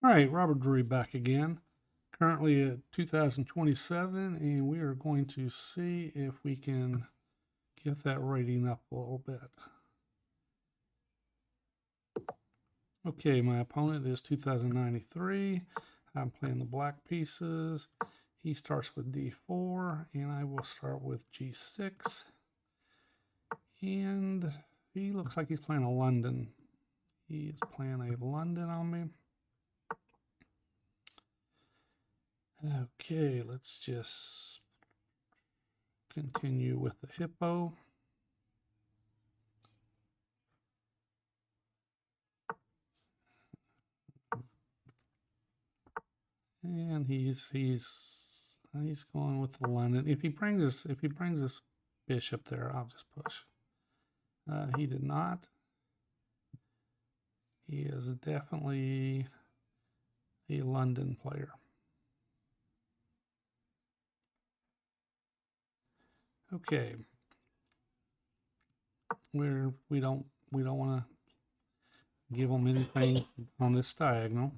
All right, Robert Drury back again. Currently at 2027, and we are going to see if we can get that rating up a little bit. Okay, my opponent is 2093. I'm playing the black pieces. He starts with D4, and I will start with G6. And he looks like he's playing a London. He is playing a London on me. Okay, let's just continue with the Hippo. And he's going with the London. If he brings this bishop there, I'll just push. He did not. He is definitely a London player. Okay. We don't want to give him anything on this diagonal.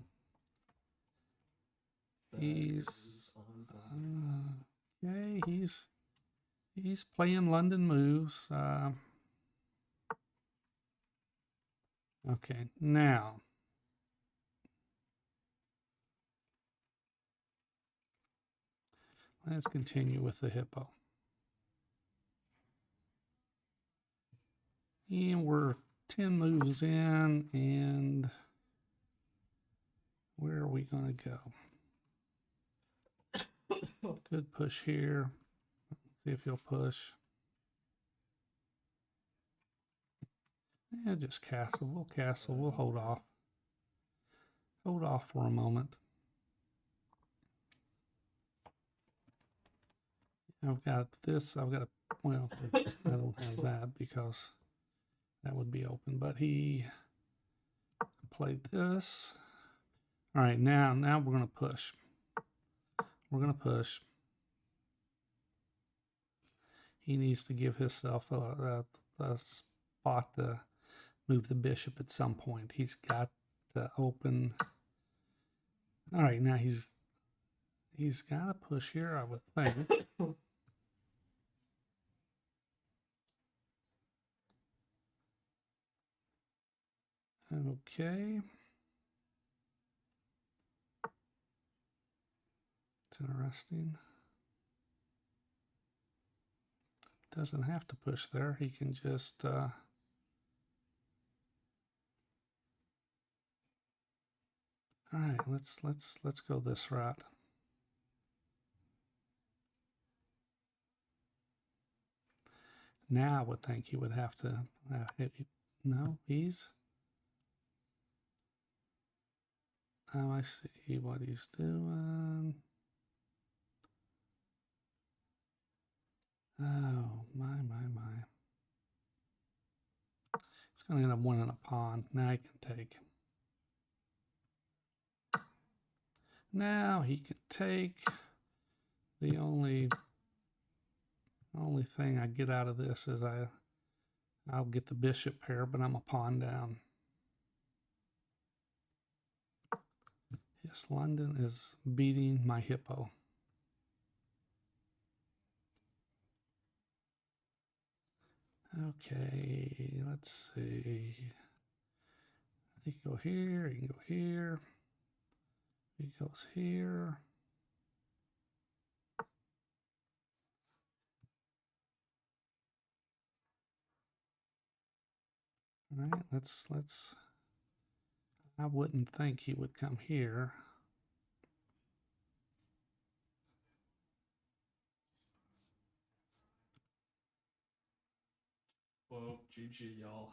He's okay. He's playing London moves. Okay, now let's continue with the Hippo. And we're 10 moves in, and where are we going to go? Good push here. See if he'll push. Yeah, just castle. We'll castle. We'll hold off. Hold off for a moment. I've got this. I've got a, well, I don't have that because that would be open, but he played this. All right, now we're going to push. We're going to push. He needs to give himself a spot to move the bishop at some point. He's got to open. All right, now he's got to push here, I would think. Okay. It's interesting. Doesn't have to push there. He can just all right, let's go this route. Now I would think he would have to no, he's I see what he's doing. Oh, my. It's going to end up winning a pawn. Now he can take. Now he can take. The only thing I get out of this is I'll get the bishop pair, but I'm a pawn down. Yes, London is beating my Hippo. Okay, let's see. He can go here, he can go here. He goes here. All right, let's I wouldn't think he would come here. Well, GG, y'all.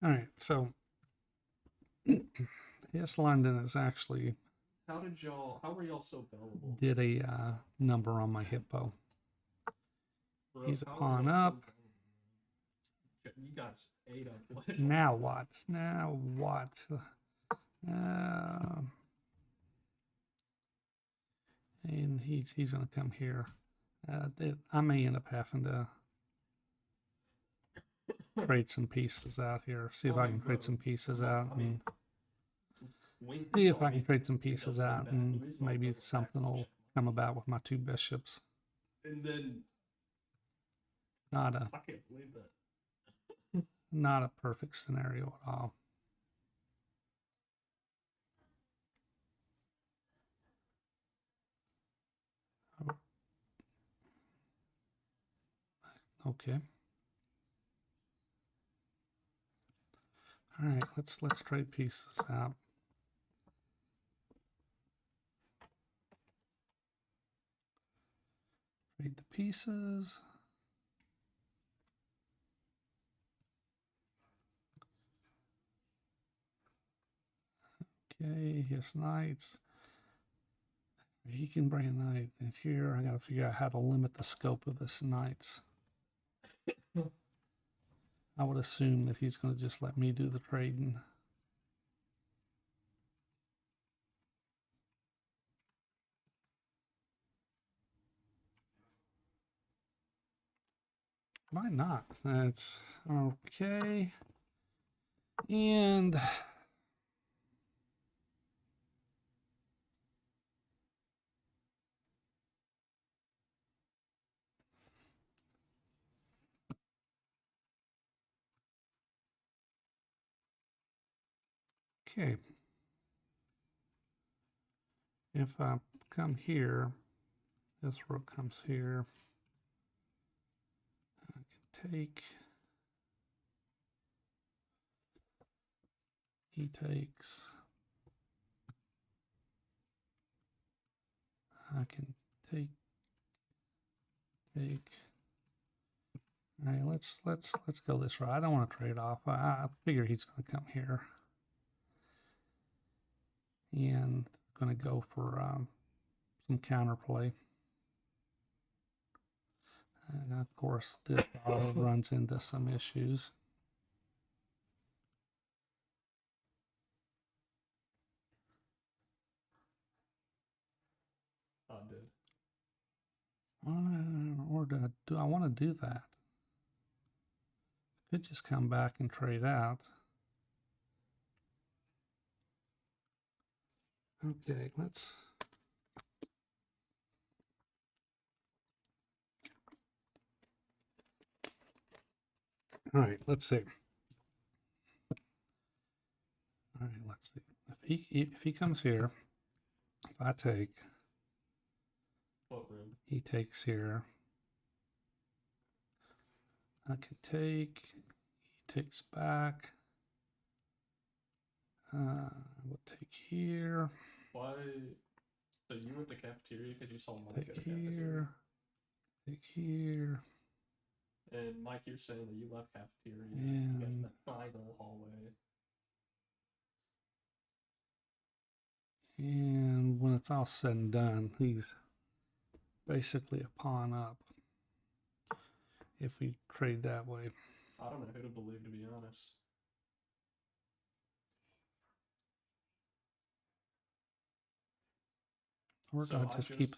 All right, so yes, London is actually. How were y'all so gullible? Did a number on my Hippo. Bro, He's a pawn up. So you guys ate up. Now what? Now what? And he's going to come here. I may end up having to trade some pieces out here. See if I can trade some pieces out. Wink See this if I on can me. trade some It pieces doesn't out, look bad. and The reason maybe I'll double something back is will check come about with my 2 bishops. and then Not a I can't believe that. not a perfect scenario at all. Okay. All right, let's trade pieces out. Trade the pieces. Okay, his knights. He can bring a knight in here. I gotta figure out how to limit the scope of his knights. I would assume that he's going to just let me do the trading. Why not? That's okay. And okay. If I come here, this rook comes here. I can take. He takes. I can take. All right, let's go this route. I don't want to trade off. I figure he's going to come here, and going to go for some counterplay. And of course, this auto runs into some issues. I did. Or do I want to do that? Could just come back and trade out. Okay, let's. All right, let's see. All right, let's see. If he comes here, if I take, What room? he takes here. I can take. He takes back. We'll take here. Why? So you went to cafeteria because you saw Mike go to Take cafeteria? here. Take here. And Mike, you're saying that you left cafeteria. You got And the triangle hallway. And when it's all said and done, he's basically a pawn up if we trade that way. I don't know who to believe, to be honest. Or do So I just keep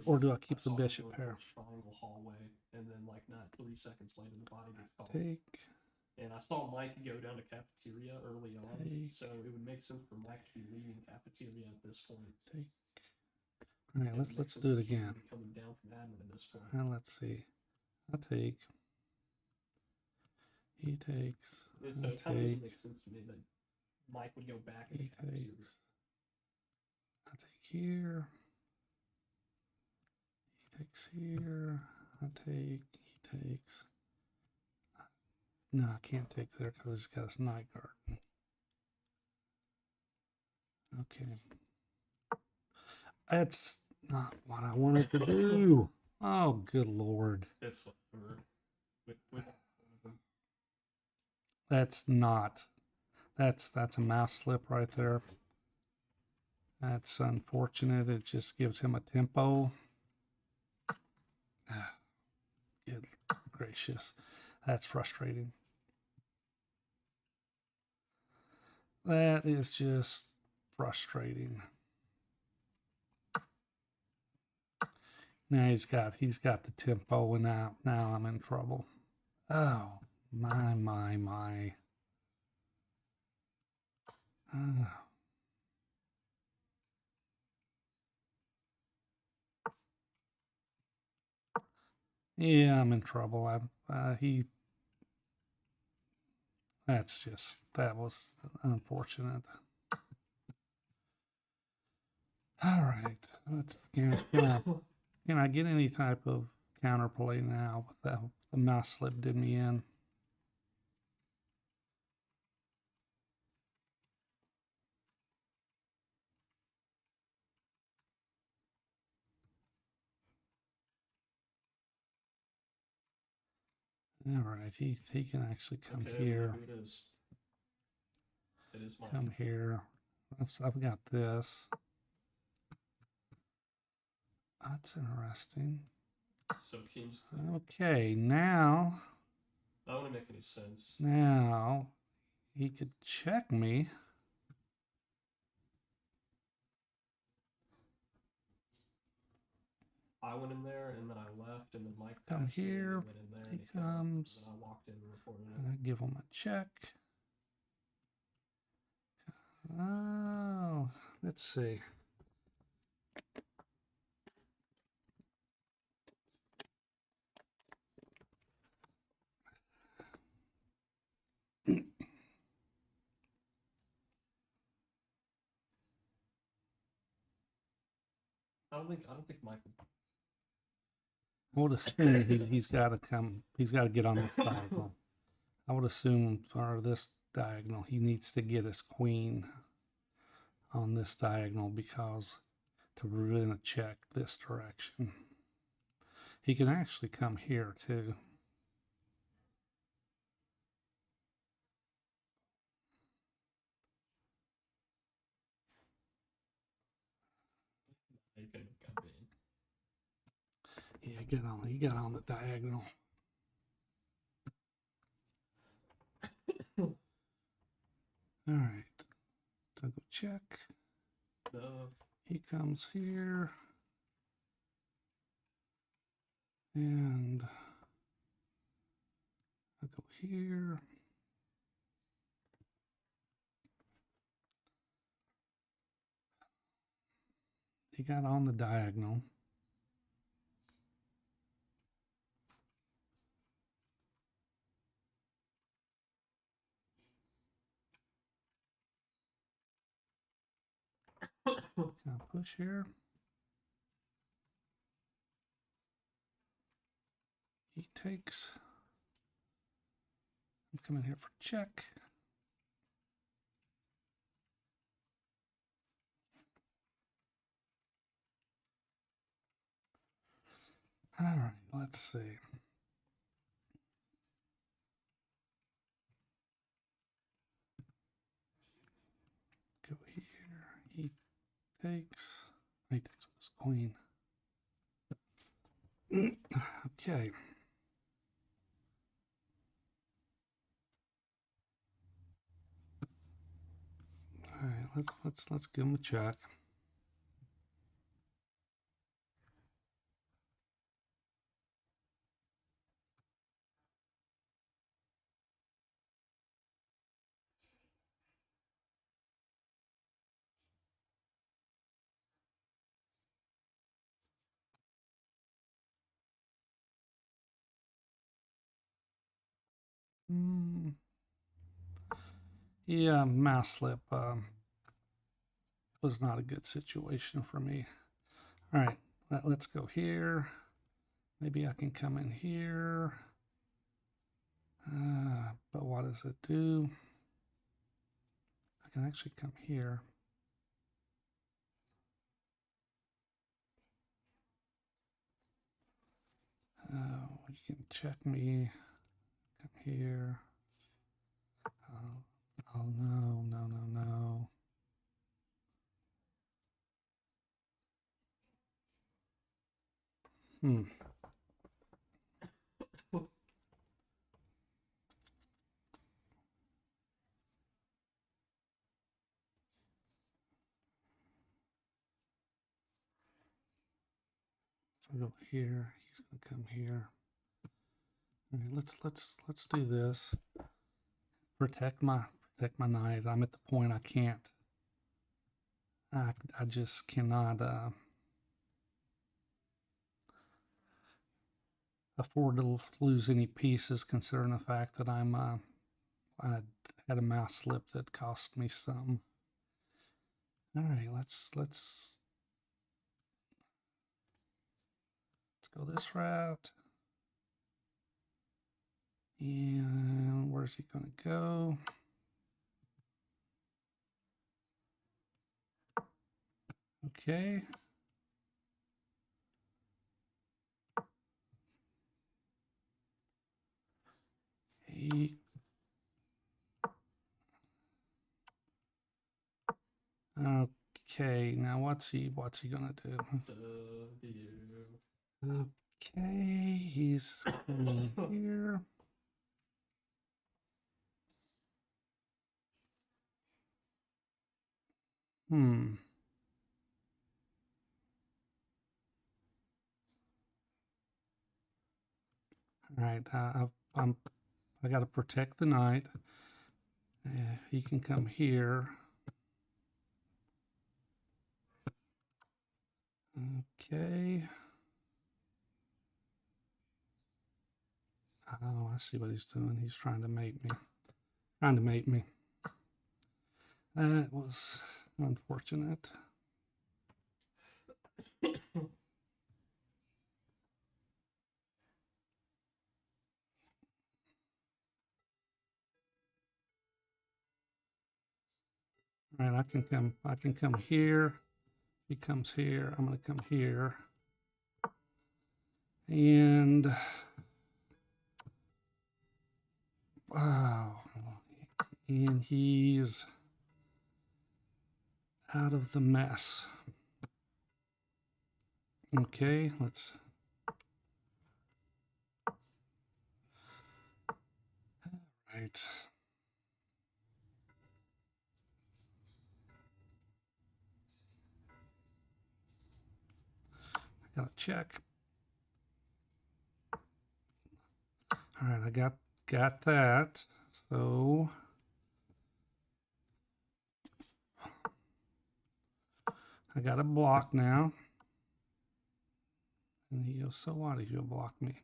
or do I keep the bishop here? Triangle hallway, and then like not 3 seconds later, the body gets called. Take. And I saw Mike go down to cafeteria early on, Take. so it would make sense for Mike to be leaving cafeteria at this point. Take. All right, let's do it again. Coming down from admin at this point. Now let's see. I take. He takes. So it kind of doesn't make sense to me that Mike would go back. He takes. I take here. He takes here. I take. He takes. No, I can't take there because he's got his night guard. Okay. That's not what I wanted to do. Oh, good Lord. It's That's not. That's a mouse slip right there. That's unfortunate. It just gives him a tempo. Good gracious. That's frustrating. That is just frustrating. Now he's got the tempo, and now I'm in trouble. Oh my. Oh. Yeah, I'm in trouble. That was unfortunate. All right, can I get any type of counterplay now? The mouse slip did me in. All right, he can actually come Okay, here. maybe it is. It is mine. Come here. I've got this. That's interesting. So King's. Okay, now. That wouldn't make any sense. Now, he could check me. I went in there and then I left, and then Mike Come passed me, here. and he went in there He and he comes. and then I walked in and reported I it. give him a check. Oh, let's see. I don't think Mike would. I would assume he's got to come. He's got to get on this diagonal. I would assume for this diagonal, he needs to get his queen on this diagonal because to prevent a check this direction. He can actually come here too. You can come in. Yeah, he got on the diagonal. All right. I'll go check. No. He comes here. And I'll go here. He got on the diagonal. Can I push here? He takes. I'm coming here for check. All right, let's see. Go here. He takes. He takes with his queen. Okay. All right, let's give him a check. Yeah, mouse slip was not a good situation for me. All right, let's go here. Maybe I can come in here. But what does it do? I can actually come here. You can check me. Come here. Oh no, no, no, no. I'll go here. He's gonna come here. All right, let's do this. Protect my knight. I'm at the point I can't. I just cannot. afford to lose any pieces, considering the fact that I had a mouse slip that cost me some. All right, let's go this route. And where's he going to go? Okay. Okay, now what's he gonna do? Okay, he's coming here. All right, I got to protect the knight. He can come here. Okay. Oh, I see what he's doing. He's trying to mate me. That was unfortunate. All right, I can come here. He comes here. I'm going to come here. And wow. And he's out of the mess. Okay, let's. Right. I gotta check. All right, I got that. So I got a block now. And he goes, so what if you block me?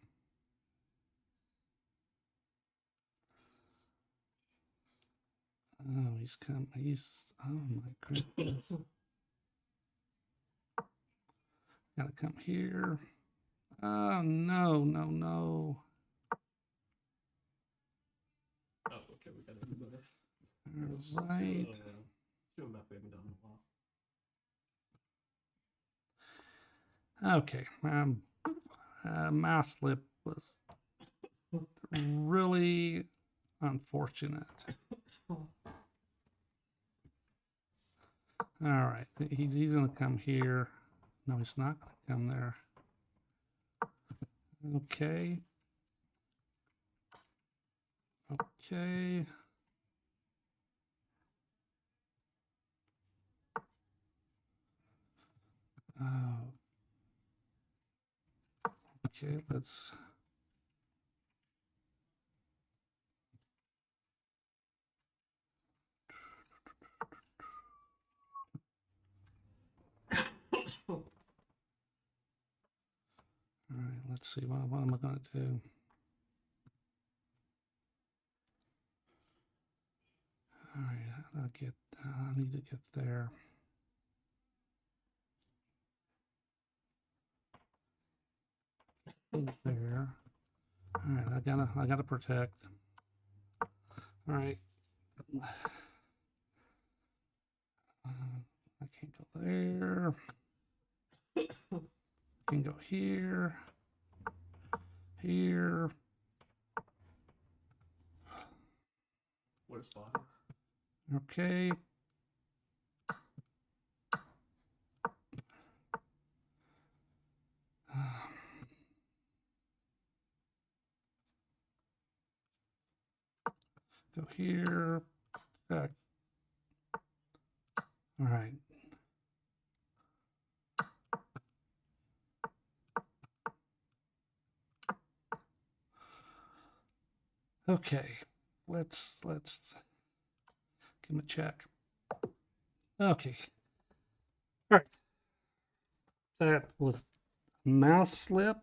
Oh, oh my goodness. Gotta come here. Oh, no. Oh, okay, we gotta do better. All right. Do a map we haven't done in a while. Okay. Mouse slip was really unfortunate. All right, he's going to come here. No, he's not going to come there. Okay. Okay. Okay, let's. All right, let's see. What am I going to do? All right, I need to get there. There. All right, I gotta protect. All right. I can't go there. Can go here. Here. What a spot. Okay. Go here. Back. All right. Okay. Let's give him a check. Okay. All right. That was mouse slip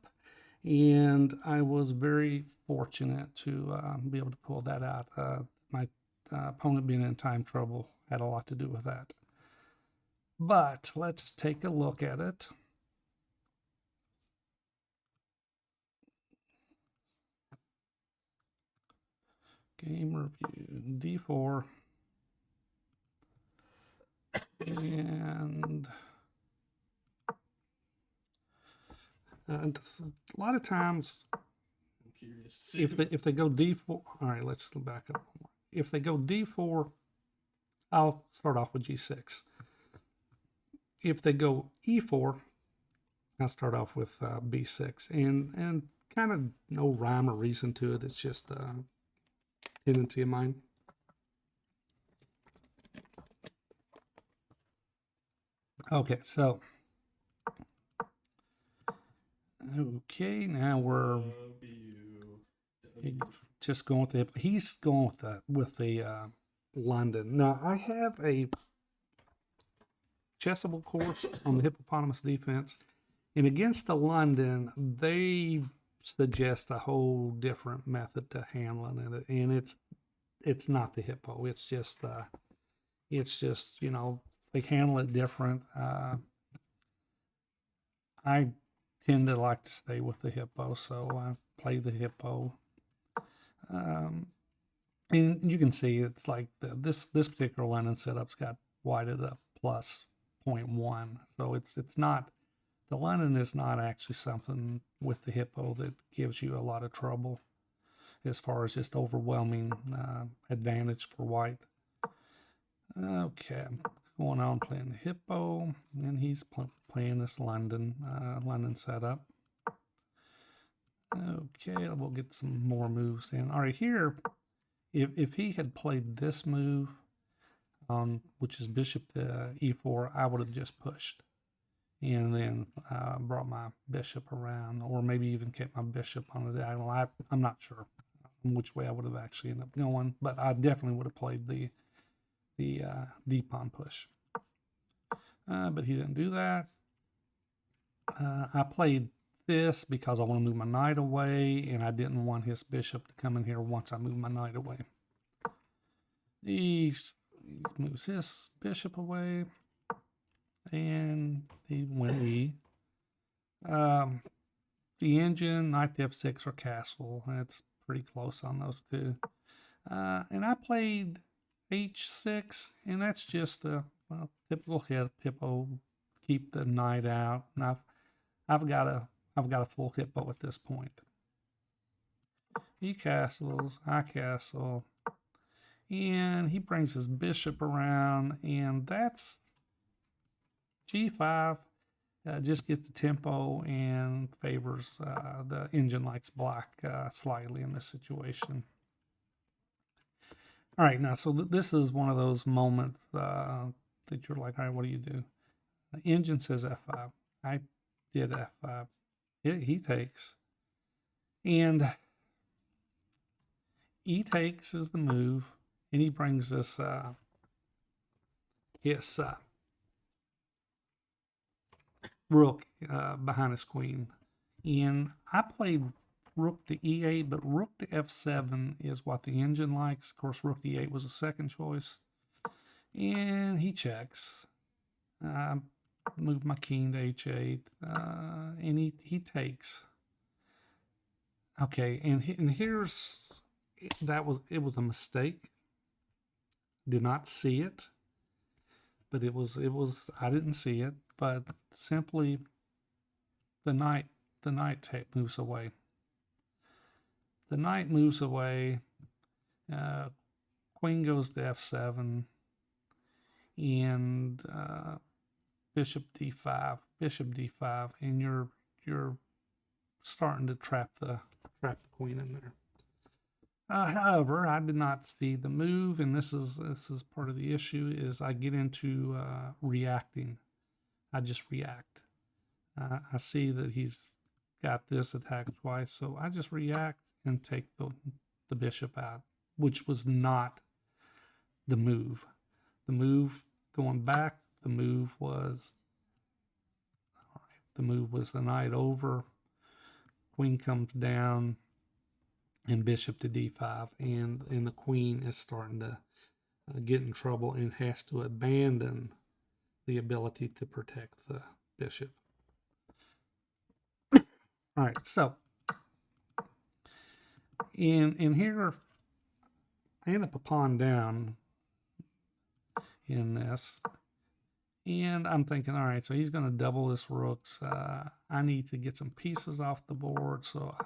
And I was very fortunate to be able to pull that out. My opponent being in time trouble had a lot to do with that. But let's take a look at it. Game review, D4. And a lot of times, I'm curious to see. if they go D4, all right, let's back up. If they go D4, I'll start off with G6. If they go E4, I'll start off with B6, and kind of no rhyme or reason to it. It's just a tendency of mine. Okay, so now we're just going with the. He's going with the London. Now I have a chessable course on the hippopotamus defense, and against the London, they suggest a whole different method to handling it, and it's not the hippo. It's just they handle it different. I tend to like to stay with the hippo, so I play the hippo. And you can see it's like this particular London setup's got white at a plus 0.1, so it's not, the London is not actually something with the hippo that gives you a lot of trouble as far as just overwhelming advantage for white. Okay, I'm going on playing the hippo, and he's playing this London setup. Okay, we'll get some more moves in. All right, here, if he had played this move, which is bishop to e4, I would have just pushed and then brought my bishop around, or maybe even kept my bishop on the diagonal. I'm not sure which way I would have actually ended up going, but I definitely would have played the d-pawn push. But he didn't do that. I played this because I want to move my knight away, and I didn't want his bishop to come in here once I move my knight away. He moves his bishop away, and he went E. The engine, knight to f6 or castle. That's pretty close on those two. And I played h6, and that's just a typical hippo. Keep the knight out. And I've got a full hippo at this point. He castles, I castle, and he brings his bishop around, and that's g5. Just gets the tempo and favors the engine likes black slightly in this situation. All right, now so this is one of those moments that you're like, all right, what do you do? The engine says f5. I did f5. He takes, and e takes is the move, and he brings this his rook behind his queen, and I played rook to e8, but rook to f7 is what the engine likes. Of course, rook to e8 was a second choice, and he checks. Move my king to h8, and he takes. Okay, and here's it was a mistake. Did not see it, but it was I didn't see it, but simply the knight moves away. The knight moves away. Queen goes to f7, and bishop d5, and you're starting to trap the queen in there. However, I did not see the move, and this is part of the issue. Is I get into reacting. I just react. I see that he's got this attack twice, so I just react and take the bishop out, which was not the move. The move going back. The move was the knight over. queen comes down, and bishop to d5, and the queen is starting to get in trouble and has to abandon the ability to protect the bishop. All right, so in here, I end up a pawn down in this, and I'm thinking, all right, so he's going to double this rooks. I need to get some pieces off the board, so I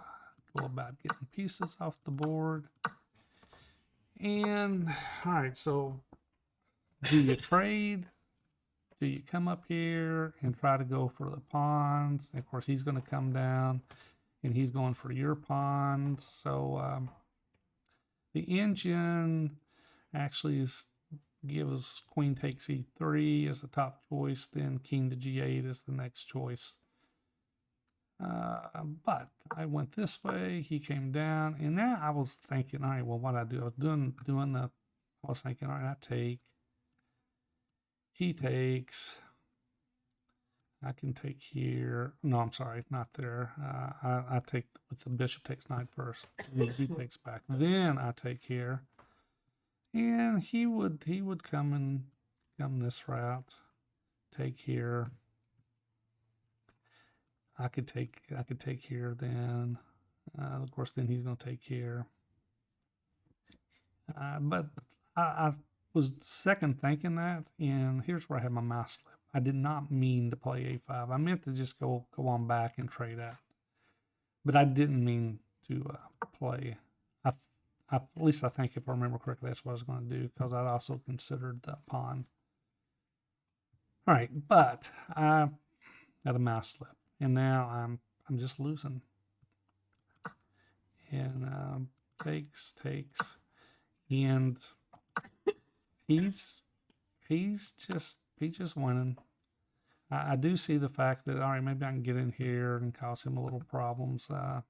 go about getting pieces off the board. And all right, so do you trade? Do you come up here and try to go for the pawns? Of course, he's going to come down, and he's going for your pawns. So the engine actually gives queen takes e3 as the top choice, then king to g8 is the next choice. But I went this way, he came down, and now I was thinking, all right, well, what I do? I was thinking, all right, I take, he takes, I can take here. No, I'm sorry, not there. I take with the bishop takes knight first. He takes back. Then I take here, and he would come this route, take here. I could take here. Then, of course, then he's going to take here. But I was second thinking that, and here's where I had my mouse slip. I did not mean to play a5. I meant to just go on back and trade out, but I didn't mean to play. At least I think, if I remember correctly, that's what I was going to do, because I also considered the pawn. All right, but I got a mouse slip, and now I'm just losing. And takes, and he's just winning. I do see the fact that, all right, maybe I can get in here and cause him a little problems. And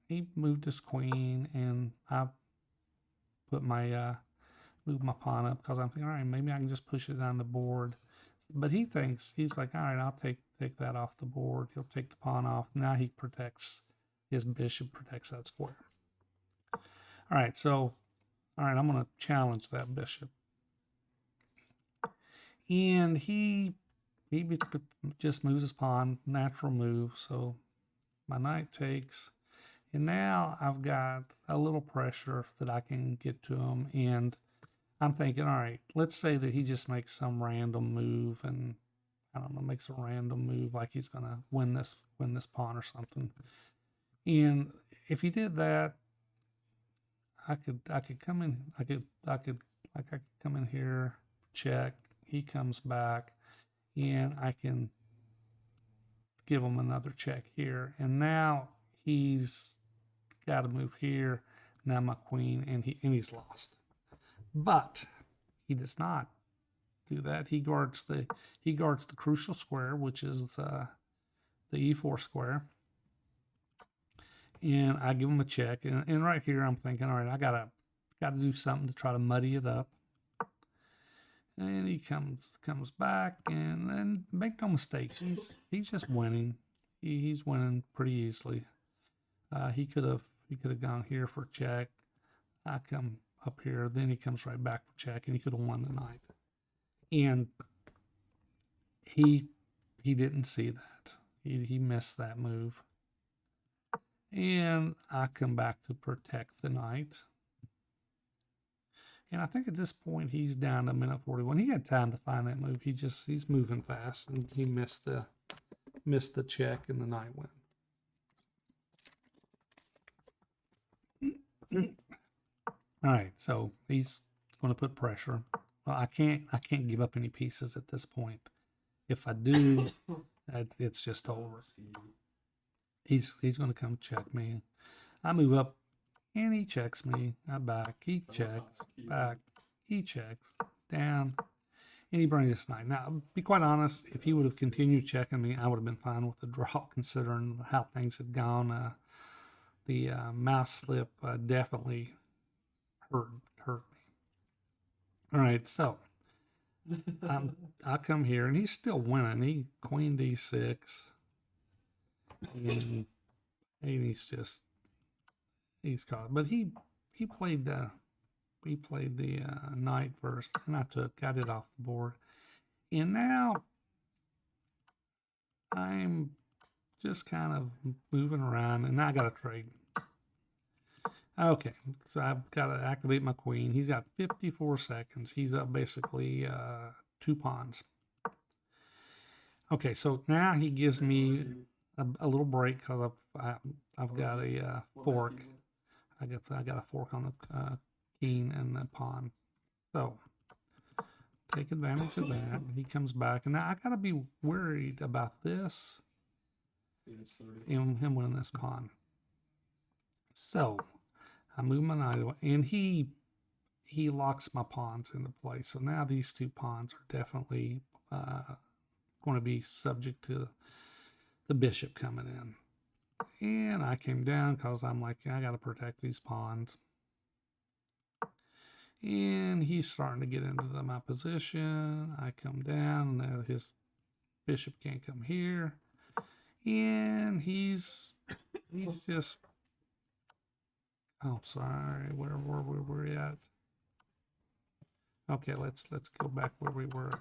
he moved his queen, and I put my moved my pawn up, because I'm thinking, all right, maybe I can just push it down the board. But he's like, all right, I'll take that off the board. He'll take the pawn off. Now he protects, his bishop protects that square. All right, so I'm going to challenge that bishop. And he just moves his pawn, natural move. So my knight takes, and now I've got a little pressure that I can get to him. And I'm thinking, all right, let's say that he just makes some random move, and I don't know, makes a random move like he's gonna win this pawn or something. And if he did that, I could come in, I could come in here, check. He comes back, and I can give him another check here. And now he's got to move here. Now my queen, and he's lost. But he does not do that. He guards the crucial square, which is the e4 square. And I give him a check. And right here I'm thinking, all right, I gotta do something to try to muddy it up. And he comes back, and make no mistake, he's just winning. He's winning pretty easily. He could have gone here for check. I come up here, then he comes right back for check, and he could have won the knight. And he didn't see that. He missed that move. And I come back to protect the knight. And I think at this point he's down to minute 41. He had time to find that move. He's moving fast, and he missed the check, and the knight win. All right, so he's going to put pressure. Well, I can't give up any pieces at this point. If I do, it's just over. He's going to come check me. I move up, and he checks me. I back. He checks. Back. He checks. Down. And he brings his knight. Now, to be quite honest, if he would have continued checking me, I would have been fine with the draw, considering how things had gone. The mouse slip definitely hurt me. All right, so I come here, and he's still winning. He queen d6. and he's caught. But he played the knight first, and I got it off the board, and now I'm just kind of moving around, and now I got to trade. Okay, so I've got to activate my queen. He's got 54 seconds. He's up basically 2 pawns. Okay, so now he gives me a little break because I've got a fork. I got a fork on the king and the pawn. So take advantage of that. He comes back, and now I gotta be worried about this. And him winning this pawn. So I move my knight away, and he locks my pawns into place. So now these 2 pawns are definitely going to be subject to the bishop coming in. And I came down because I'm like, I got to protect these pawns. And he's starting to get into my position. I come down, and his bishop can't come here. And he's just, oh, sorry, where were we at? Okay, let's go back where we were.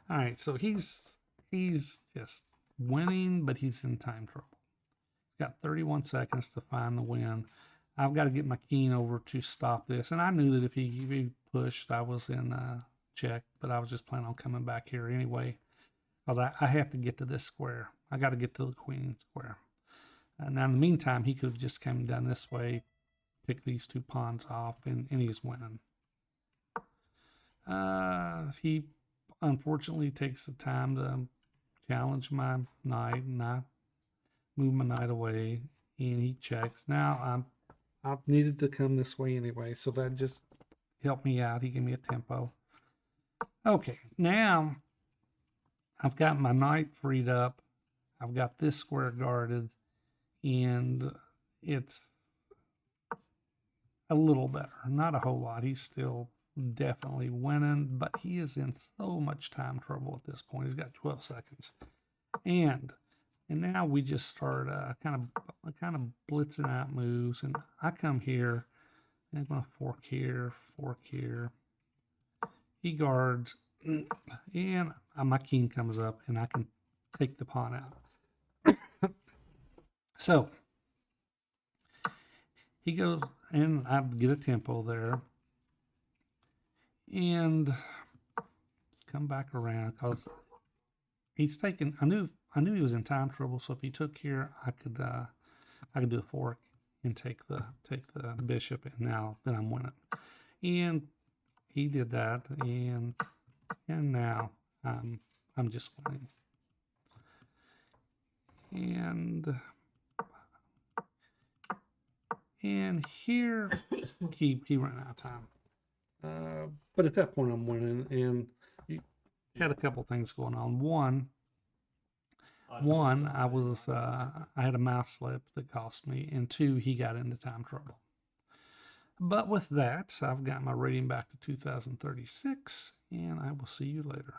All right, so he's just winning, but he's in time trouble. He's got 31 seconds to find the win. I've got to get my king over to stop this, and I knew that if he pushed, I was in check, but I was just planning on coming back here anyway, because I have to get to this square. I got to get to the queen square. Now, in the meantime, he could have just come down this way, pick these 2 pawns off, and he's winning. He unfortunately takes the time to challenge my knight, and I move my knight away, and he checks. Now I needed to come this way anyway, so that just helped me out. He gave me a tempo. Okay, now I've got my knight freed up. I've got this square guarded, and it's a little better. Not a whole lot. He's still definitely winning, but he is in so much time trouble at this point. He's got 12 seconds. And now we just start kind of blitzing out moves, and I come here, and I'm going to fork here. He guards, and my king comes up, and I can take the pawn out. So he goes, and I get a tempo there, and come back around because he's taking. I knew he was in time trouble, so if he took here, I could do a fork and take the bishop, and then I'm winning. And he did that, and now I'm just winning. And here he ran out of time. But at that point I'm winning, and you had a couple things going on. One, I had a mouse slip that cost me, and 2, he got into time trouble. But with that, I've got my rating back to 2036, and I will see you later.